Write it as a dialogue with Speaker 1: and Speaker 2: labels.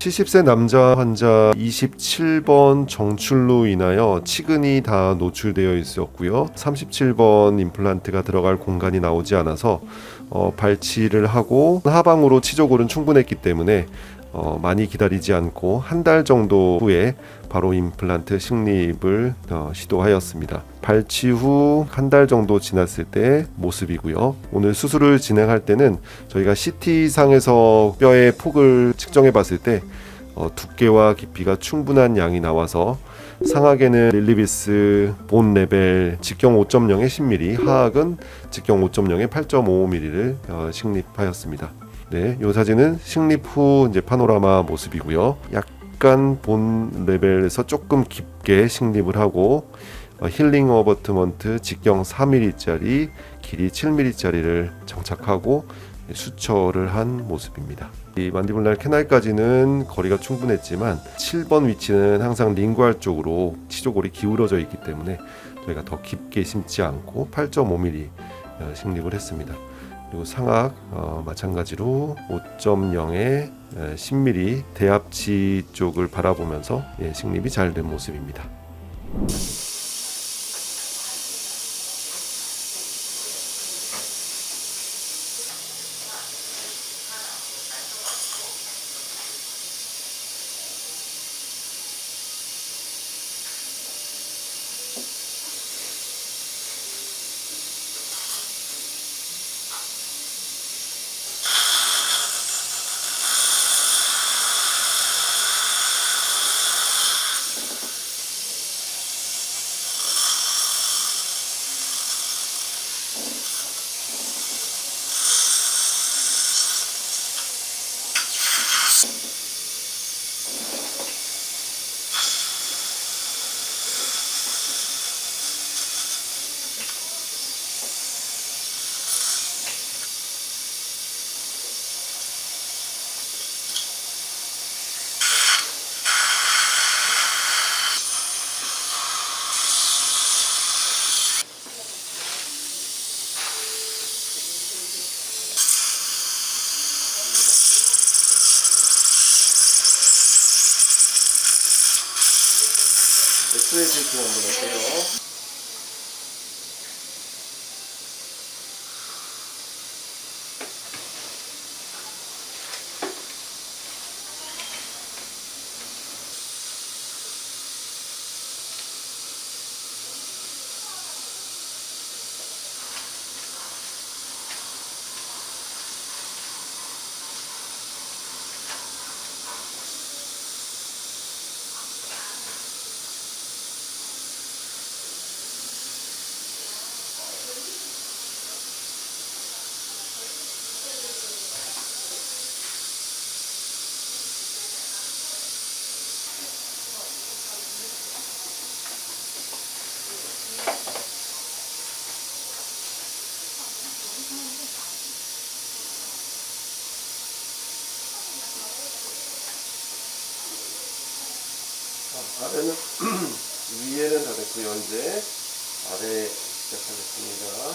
Speaker 1: 70세 남자 환자 27번 정출로 인하여 치근이 다 노출되어 있었고요. 37번 임플란트가 들어갈 공간이 나오지 않아서 발치를 하고 하방으로 치조골은 충분했기 때문에 많이 기다리지 않고 한 달 정도 후에 바로 임플란트 식립을 시도하였습니다. 발치 후 한 달 정도 지났을 때 모습이고요. 오늘 수술을 진행할 때는 저희가 CT상에서 뼈의 폭을 측정해 봤을 때 두께와 깊이가 충분한 양이 나와서 상악에는 릴리비스 본 레벨 직경 5.0에 10mm, 하악은 직경 5.0에 8.5mm를 식립하였습니다. 네, 이 사진은 식립 후 이제 파노라마 모습이고요. 약간 본 레벨에서 조금 깊게 식립을 하고 힐링 어버트먼트 직경 4mm짜리, 길이 7mm짜리를 장착하고 수처를 한 모습입니다. 이 만디블랄 캐날까지는 거리가 충분했지만 7번 위치는 항상 링구알 쪽으로 치조골이 기울어져 있기 때문에 저희가 더 깊게 심지 않고 8.5mm 식립을 했습니다. 그리고 상악 마찬가지로 5.0에 10mm 대합치 쪽을 바라보면서 식립이 잘 된 모습입니다. 엑스레이 테이핑 한번 할게요. 아래는 위에는 다 됐고요. 이제 아래 시작하겠습니다.